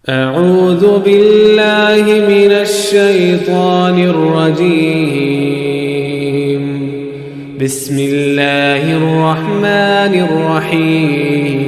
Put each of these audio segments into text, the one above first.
أعوذ بالله من الشيطان الرجيم بسم الله الرحمن الرحيم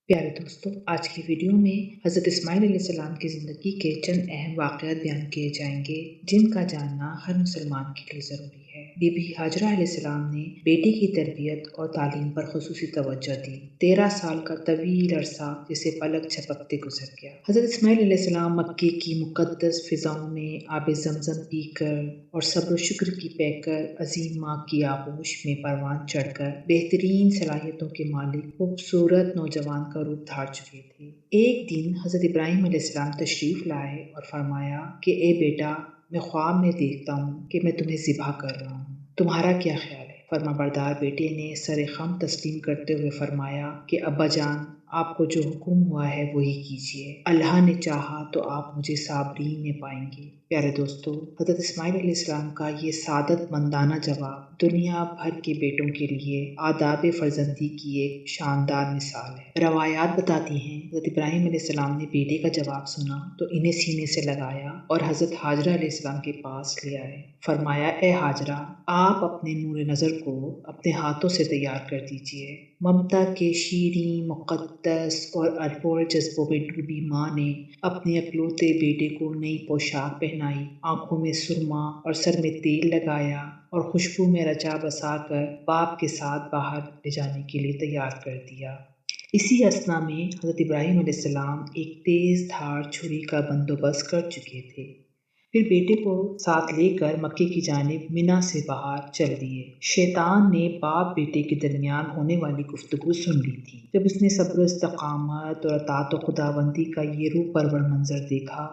پیارے دوستو، آج کی ویڈیو میں حضرت اسماعیل علیہ السلام کی زندگی کے چند اہم واقعات بیان کیے جائیں گے جن کا جاننا ہر مسلمان کے لیے ضروری ہے۔ بی بی ہاجرہ علیہ السلام نے بیٹی کی تربیت اور تعلیم پر خصوصی توجہ دی۔ 13 سال کا طویل عرصہ جسے پلک جھپکتے گزر گیا۔ حضرت اسماعیل علیہ السلام مکے کی مقدس فضاؤں میں آب زمزم پی کر اور صبر و شکر کی پے کر عظیم ماں کی آغوش میں پروان چڑھ کر بہترین صلاحیتوں کے مالک خوبصورت نوجوان کا روپ دھار چکے تھے۔ ایک دن حضرت ابراہیم علیہ السلام تشریف لائے اور فرمایا کہ اے بیٹا، میں خواب میں دیکھتا ہوں کہ میں تمہیں ذبح کر رہا ہوں، تمہارا کیا خیال ہے؟ فرما بردار بیٹے نے سر خم تسلیم کرتے ہوئے فرمایا کہ ابا جان، آپ کو جو حکم ہوا ہے وہی کیجیے، اللہ نے چاہا تو آپ مجھے صابرین میں پائیں گے۔ پیارے دوستو، حضرت اسماعیل علیہ السلام کا یہ سعادت مندانہ جواب دنیا بھر کے بیٹوں کے لیے آداب فرزندی کی ایک شاندار مثال ہے۔ روایات بتاتی ہیں حضرت ابراہیم علیہ السلام نے بیٹے کا جواب سنا تو انہیں سینے سے لگایا اور حضرت ہاجرہ علیہ السلام کے پاس لے آئے۔ فرمایا، اے ہاجرہ، آپ اپنے نور نظر کو اپنے ہاتھوں سے تیار کر دیجئے۔ ممتا کے شیریں، مقدس اور انمول جذبوں میں ڈوبی ماں نے اپنے اکلوتے بیٹے کو نئی پوشاک پہنائی، آنکھوں میں سرما اور سر میں تیل لگایا اور خوشبو میں رچا بسا کر باپ کے ساتھ باہر لے جانے کے لیے تیار کر دیا۔ اسی اثنا میں حضرت ابراہیم علیہ السلام ایک تیز دھار چھری کا بندوبست کر چکے تھے۔ پھر بیٹے کو ساتھ لے کر مکے کی جانب منا سے باہر چل دیے۔ شیطان نے باپ بیٹے کے درمیان ہونے والی گفتگو سن لی تھی۔ جب اس نے صبر و استقامت اور اطاعت و خداوندی کا یہ روح پرور منظر دیکھا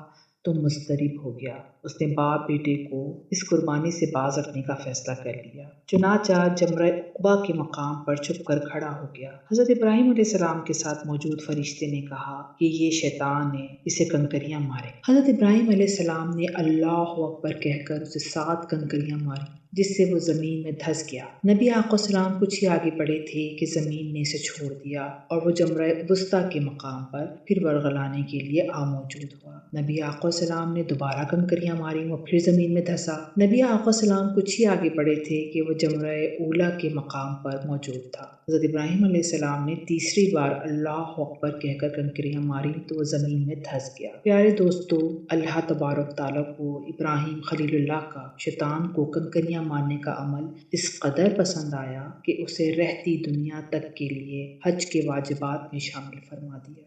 تو مضطرب ہو گیا۔ اس نے باپ بیٹے کو اس قربانی سے باز رکھنے کا فیصلہ کر لیا۔ چنانچہ جمرہ عقبہ کے مقام پر چھپ کر کھڑا ہو گیا۔ حضرت ابراہیم علیہ السلام کے ساتھ موجود فرشتے نے کہا کہ یہ شیطان ہے، اسے کنکریاں مارے۔ حضرت ابراہیم علیہ السلام نے اللہ اکبر کہہ کر اسے 7 کنکریاں ماری جس سے وہ زمین میں دھس گیا۔ نبی آقا السلام کچھ ہی آگے بڑھے تھے کہ زمین نے اسے چھوڑ دیا اور وہ جمرہ وسطیٰ کے مقام پر پھر ورغلانے کے لیے موجود ہوا۔ نبی آقا السلام نے دوبارہ کنکریاں ماری، وہ پھر زمین میں دھسا۔ نبی آقا السلام کچھ ہی آگے بڑھے تھے کہ وہ جمرہ اولا کے مقام پر موجود تھا۔ حضرت ابراہیم علیہ السلام نے تیسری بار اللہ اکبر کہہ کر کنکریاں ماری تو وہ زمین میں دھس گیا۔ پیارے دوستو، اللہ تبارک تعالیٰ کو ابراہیم خلیل اللہ کا شیطان کو کنکریاں مارنے کا عمل اس قدر پسند آیا کہ اسے رہتی دنیا تک کے لیے حج کے واجبات میں شامل فرما دیا۔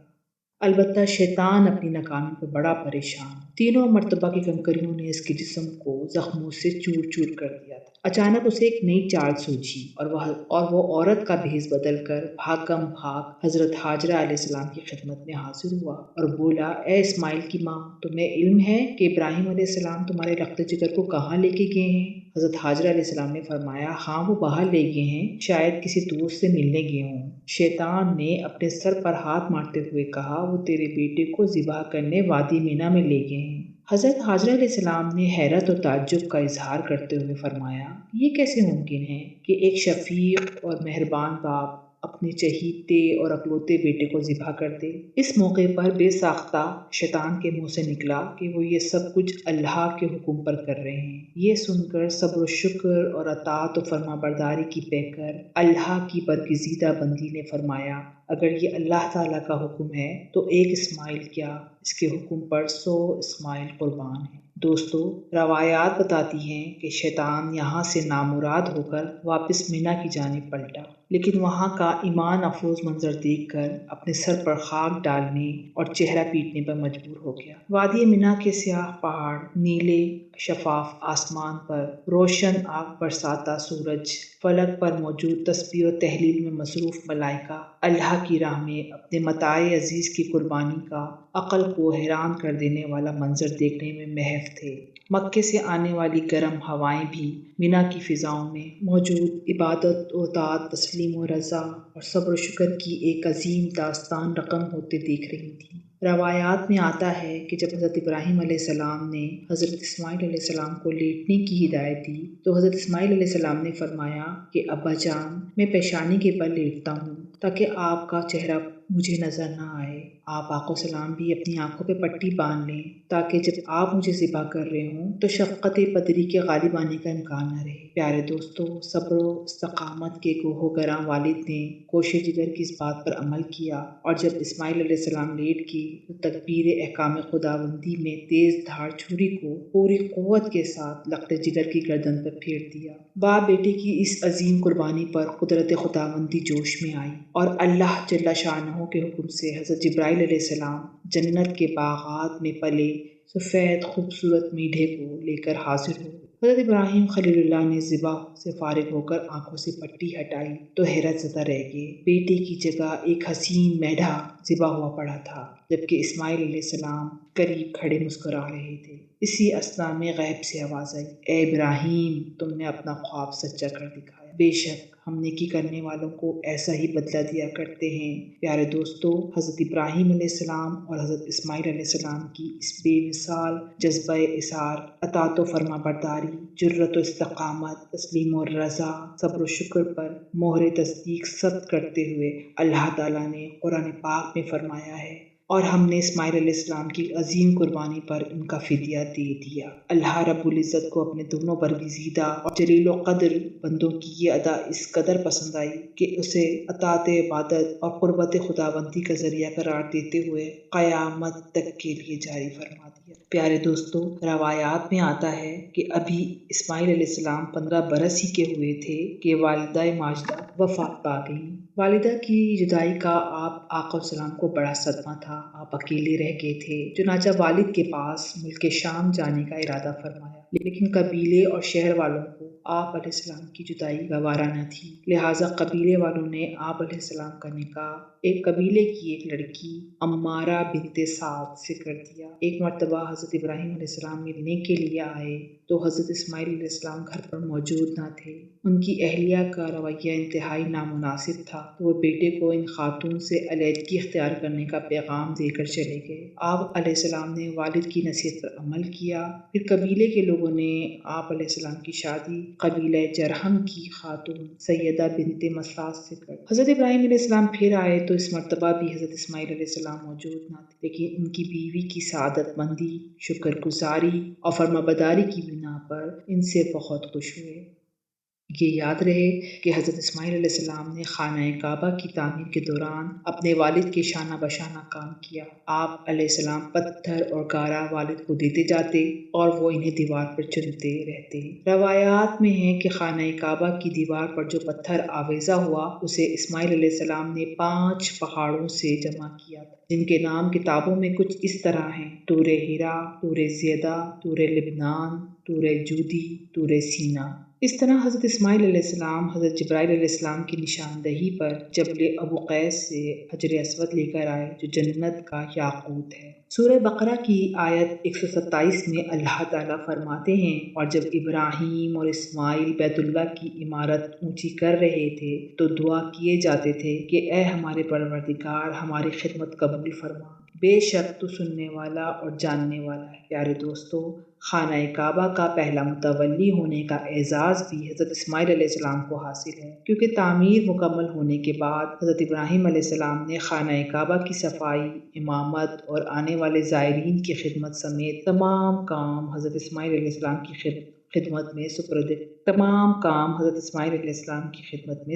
البتہ شیطان اپنی ناکامی پر بڑا پریشان۔ تینوں مرتبہ کی کنکریوں نے اس کے جسم کو زخموں سے چور چور کر دیا تھا۔ اچانک اسے ایک نئی چال سوجھی اور وہ عورت کا بھیس بدل کر بھاگم بھاگ حضرت ہاجرہ علیہ السلام کی خدمت میں حاضر ہوا اور بولا، اے اسماعیل کی ماں، تمہیں علم ہے کہ ابراہیم علیہ السلام تمہارے رخت جگر کو کہاں لے کے گئے ہیں؟ حضرت ہاجرہ علیہ السلام نے فرمایا، ہاں، وہ باہر لے گئے ہیں، شاید کسی دوست سے ملنے گئے ہوں۔ شیطان نے اپنے سر پر ہاتھ مارتے ہوئے کہا، وہ تیرے بیٹے کو ذبح کرنے وادی مینا میں لے گئے ہیں۔ حضرت ہاجرہ علیہ السلام نے حیرت اور تعجب کا اظہار کرتے ہوئے فرمایا، یہ کیسے ممکن ہے کہ ایک شفیق اور مہربان باپ اپنے چہیتے اور اکلوتے بیٹے کو ذبح کر دے؟ اس موقع پر بے ساختہ شیطان کے منہ سے نکلا کہ وہ یہ سب کچھ اللہ کے حکم پر کر رہے ہیں۔ یہ سن کر صبر و شکر اور اطاعت و فرما برداری کی پے کر اللہ کی برگزیدہ بندی نے فرمایا، اگر یہ اللہ تعالیٰ کا حکم ہے تو ایک اسماعیل کیا، اس کے حکم پر 100 اسماعیل قربان ہیں۔ دوستو، روایات بتاتی ہیں کہ شیطان یہاں سے نامراد ہو کر واپس مینا کی جانب پلٹا، لیکن وہاں کا ایمان افروز منظر دیکھ کر اپنے سر پر خاک ڈالنے اور چہرہ پیٹنے پر مجبور ہو گیا۔ وادی مینا کے سیاہ پہاڑ، نیلے شفاف آسمان پر روشن آگ برساتا سورج، فلک پر موجود تسبیح و تحلیل میں مصروف ملائکہ، اللہ کی راہ میں اپنے متاع عزیز کی قربانی کا عقل کو حیران کر دینے والا منظر دیکھنے میں محو تھے۔ مکے سے آنے والی گرم ہوائیں بھی مینا کی فضاؤں میں موجود عبادت و اطاعت، تسلیم و رضا اور صبر و شکر کی ایک عظیم داستان رقم ہوتے دیکھ رہی تھیں۔ روایات میں آتا ہے کہ جب حضرت ابراہیم علیہ السلام نے حضرت اسماعیل علیہ السلام کو لیٹنے کی ہدایت دی تو حضرت اسماعیل علیہ السلام نے فرمایا کہ ابا جان، میں پیشانی کے بل لیٹتا ہوں تاکہ آپ کا چہرہ مجھے نظر نہ آئے۔ آپ آقا سلام بھی اپنی آنکھوں پہ پٹی باندھ لیں تاکہ جب آپ مجھے ذبح کر رہے ہوں تو شفقت پدری کے غالب آنے کا امکان نہ رہے۔ پیارے دوستو، صبر و استقامت کے گوہو گراں والد نے کوشش جگر کی اس بات پر عمل کیا، اور جب اسماعیل علیہ السلام لیٹ کی تو تکبیر احکام خداوندی میں تیز دھاڑ چھری کو پوری قوت کے ساتھ لخت جگر کی گردن پر پھیر دیا۔ باپ بیٹے کی اس عظیم قربانی پر قدرت خداوندی جوش میں آئی اور اللہ جل شانہ کے حکم سے حضرت جبرائیل علیہ السلام جنت کے باغات میں پلے سفید خوبصورت میڈھے کو لے کر حاضر ہوئے۔ حضرت ابراہیم خلیل اللہ نے ذبح سے فارغ ہو کر آنکھوں سے پٹی ہٹائی تو حیرت زدہ رہ گئے۔ بیٹے کی جگہ ایک حسین میڈھا ذبح ہوا پڑا تھا، جبکہ اسماعیل علیہ السلام قریب کھڑے مسکرا رہے تھے۔ اسی اثنا میں غیب سے آواز آئی، اے ابراہیم، تم نے اپنا خواب سچا کر دکھایا۔ بے شک ہم نیکی کرنے والوں کو ایسا ہی بدلہ دیا کرتے ہیں۔ پیارے دوستو، حضرت ابراہیم علیہ السلام اور حضرت اسماعیل علیہ السلام کی اس بے مثال جذبہ اثار، اطاعت و فرما برداری، جرأت و استقامت، تسلیم و رضا، صبر و شکر پر مہر تصدیق ثبت کرتے ہوئے اللہ تعالیٰ نے قرآن پاک میں فرمایا ہے، اور ہم نے اسماعیل علیہ السلام کی عظیم قربانی پر ان کا فدیہ دے دیا۔ اللہ رب العزت کو اپنے دونوں برگزیدہ اور جلیل و قدر بندوں کی یہ ادا اس قدر پسند آئی کہ اسے اطاعت عبادت اور قربت خداوندی کا ذریعہ قرار دیتے ہوئے قیامت تک کے لیے جاری فرما دیا۔ پیارے دوستو، روایات میں آتا ہے کہ ابھی اسماعیل علیہ السلام 15 برس ہی کے ہوئے تھے کہ والدہ ماجدہ وفات پا گئیں۔ والدہ کی جدائی کا آپ آقا السلام کو بڑا صدمہ تھا۔ آپ اکیلے رہ گئے تھے، چنانچہ والد کے پاس ملک شام جانے کا ارادہ فرمایا، لیکن قبیلے اور شہر والوں کو آپ علیہ السلام کی جدائی گوارا نہ تھی، لہٰذا قبیلے والوں نے آپ علیہ السلام کا نکاح ایک قبیلے کی ایک لڑکی عمارہ بنت سعد سے کر دیا۔ ایک مرتبہ حضرت ابراہیم علیہ السلام ملنے کے لیے آئے تو حضرت اسماعیل علیہ السلام گھر پر موجود نہ تھے۔ ان کی اہلیہ کا رویہ انتہائی نامناسب تھا تو وہ بیٹے کو ان خاتون سے علیحدگی اختیار کرنے کا پیغام دے کر چلے گئے۔ آپ علیہ السلام نے والد کی نصیحت پر عمل کیا۔ پھر قبیلے کے لوگوں نے آپ علیہ السلام کی شادی قبیلہ جرہم کی خاتون سیدہ بنت مسعود سے کر دی۔ حضرت ابراہیم علیہ السلام پھر آئے تو اس مرتبہ بھی حضرت اسماعیل علیہ السلام موجود نہ تھے، لیکن ان کی بیوی کی سعادت مندی، شکر گزاری اور فرمانبرداری کی بنا پر ان سے بہت خوش ہوئے۔ یہ یاد رہے کہ حضرت اسماعیل علیہ السلام نے خانہ کعبہ کی تعمیر کے دوران اپنے والد کے شانہ بشانہ کام کیا۔ آپ علیہ السلام پتھر اور گارا والد کو دیتے جاتے اور وہ انہیں دیوار پر چنتے رہتے۔ روایات میں ہے کہ خانہ کعبہ کی دیوار پر جو پتھر آویزہ ہوا اسے اسماعیل علیہ السلام نے 5 پہاڑوں سے جمع کیا تھا، جن کے نام کتابوں میں کچھ اس طرح ہیں: طور حرا، طور زیدہ، طور لبنان، طور جودی، طور سینا۔ اس طرح حضرت اسماعیل علیہ السلام حضرت جبرائیل علیہ السلام کی نشاندہی پر جبل ابو قیس سے حجر اسود لے کر آئے جو جنت کا یاقوت ہے۔ سورہ بقرہ کی آیت 127 میں اللہ تعالیٰ فرماتے ہیں، اور جب ابراہیم اور اسماعیل بیت اللہ کی عمارت اونچی کر رہے تھے تو دعا کیے جاتے تھے کہ اے ہمارے پروردگار، ہماری خدمت قبول فرما، بے شک تو سننے والا اور جاننے والا ہے۔ پیارے دوستو، خانہ کعبہ کا پہلا متولی ہونے کا اعزاز بھی حضرت اسماعیل علیہ السلام کو حاصل ہے، کیونکہ تعمیر مکمل ہونے کے بعد حضرت ابراہیم علیہ السلام نے خانہ کعبہ کی صفائی، امامت اور آنے والے زائرین کی خدمت سمیت تمام کام حضرت اسماعیل علیہ السلام کی خدمت میں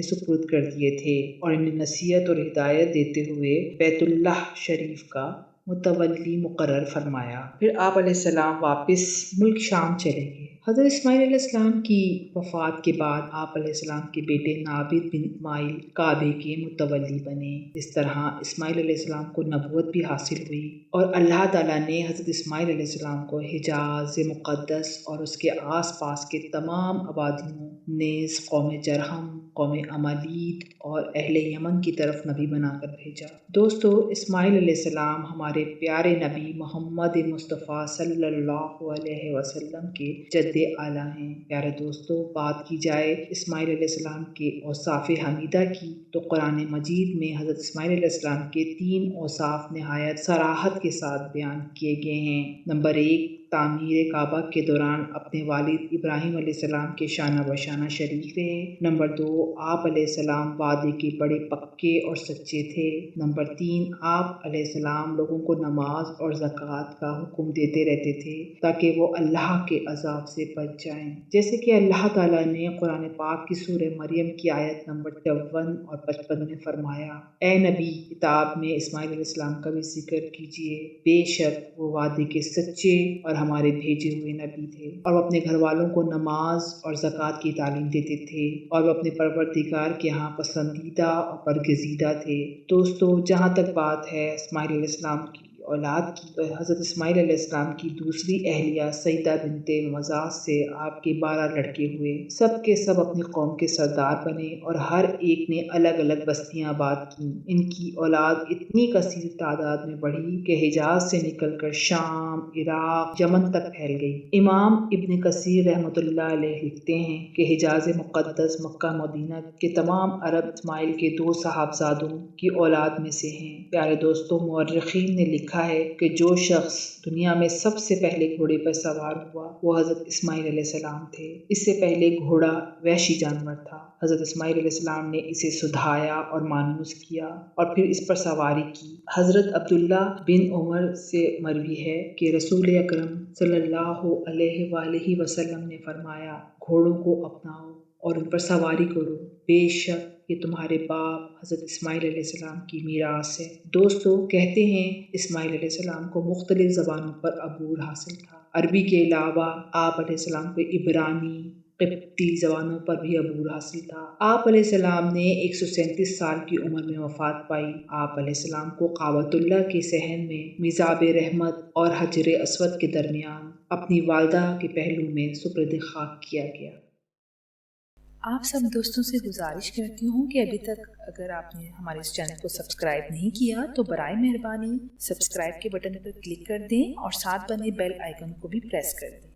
سپرد کر دیے تھے، اور انہیں نصیحت اور ہدایت دیتے ہوئے بیت اللہ شریف کا متولی مقرر فرمایا۔ پھر آپ علیہ السلام واپس ملک شام چلے گئے۔ حضرت اسماعیل علیہ السلام کی وفات کے بعد آپ علیہ السلام کے بیٹے نابد بن اسماعیل کعبے کے متولی بنے۔ اس طرح اسماعیل علیہ السلام کو نبوت بھی حاصل ہوئی، اور اللہ تعالیٰ نے حضرت اسماعیل علیہ السلام کو حجاز مقدس اور اس کے آس پاس کے تمام آبادیوں نیز قوم جرہم، قوم عمالید اور اہل یمن کی طرف نبی بنا کر بھیجا۔ دوستو، اسماعیل علیہ السلام ہمارے پیارے نبی محمد مصطفیٰ صلی اللہ علیہ وسلم کے جد اعلیٰ ہیں۔ پیارے دوستو، بات کی جائے اسماعیل علیہ السلام کے اوصاف حمیدہ کی تو قرآن مجید میں حضرت اسماعیل علیہ السلام کے 3 اوصاف نہایت صراحت کے ساتھ بیان کیے گئے ہیں۔ نمبر 1، تعمیر کعبہ کے دوران اپنے والد ابراہیم علیہ السلام کے شانہ بشانہ شریک رہے۔ نمبر 2، آپ علیہ السلام وعدے کے بڑے پکے اور سچے تھے۔ نمبر 3، آپ علیہ السلام لوگوں کو نماز اور زکوٰۃ کا حکم دیتے رہتے تھے تاکہ وہ اللہ کے عذاب سے بچ جائیں، جیسے کہ اللہ تعالیٰ نے قرآن پاک کی سورہ مریم کی آیت نمبر 54 اور 55 میں فرمایا: اے نبی، کتاب میں اسماعیل علیہ السلام کا بھی ذکر کیجیے، بے شک وہ وعدے کے سچے اور ہمارے بھیجے ہوئے نبی تھے، اور وہ اپنے گھر والوں کو نماز اور زکوٰۃ کی تعلیم دیتے تھے، اور وہ اپنے پروردگار کے ہاں پسندیدہ اور برگزیدہ تھے۔ دوستو، جہاں تک بات ہے اسماعیل علیہ السلام کی اولاد کی، تو حضرت اسماعیل علیہ السلام کی دوسری اہلیہ سیدہ بنت مزاح سے آپ کے 12 لڑکے ہوئے۔ سب کے سب اپنی قوم کے سردار بنے اور ہر ایک نے الگ الگ بستیاں آباد کیں۔ ان کی اولاد اتنی کثیر تعداد میں بڑھی کہ حجاز سے نکل کر شام، عراق، یمن تک پھیل گئی۔ امام ابن کثیر رحمۃ اللہ علیہ لکھتے ہیں کہ حجاز مقدس مکہ مدینہ کے تمام عرب اسماعیل کے 2 صاحبزادوں کی اولاد میں سے ہیں۔ پیارے دوستوں، مورخین نے لکھا ہے کہ جو شخص دنیا میں سب سے پہلے گھوڑے پر سوار ہوا وہ حضرت اسماعیل علیہ السلام تھے۔ اس سے پہلے گھوڑا وحشی جانور تھا۔ حضرت اسماعیل علیہ السلام نے اسے سدھایا اور مانوس کیا اور پھر اس پر سواری کی۔ حضرت عبداللہ بن عمر سے مروی ہے کہ رسول اکرم صلی اللہ علیہ وآلہ وسلم نے فرمایا: گھوڑوں کو اپناؤ اور ان پر سواری کرو، بے شک یہ تمہارے باپ حضرت اسماعیل علیہ السلام کی میراث ہے۔ دوستو، کہتے ہیں اسماعیل علیہ السلام کو مختلف زبانوں پر عبور حاصل تھا۔ عربی کے علاوہ آپ علیہ السلام کو عبرانی، قبطی زبانوں پر بھی عبور حاصل تھا۔ آپ علیہ السلام نے 137 سال کی عمر میں وفات پائی۔ آپ علیہ السلام کو کعبۃ اللہ کے صحن میں میزاب رحمت اور حجر اسود کے درمیان اپنی والدہ کے پہلو میں سپرد خاک کیا گیا۔ آپ سب دوستوں سے گزارش کرتی ہوں کہ ابھی تک اگر آپ نے ہمارے اس چینل کو سبسکرائب نہیں کیا تو برائے مہربانی سبسکرائب کے بٹن پر کلک کر دیں اور ساتھ بنے بیل آئیکن کو بھی پریس کر دیں۔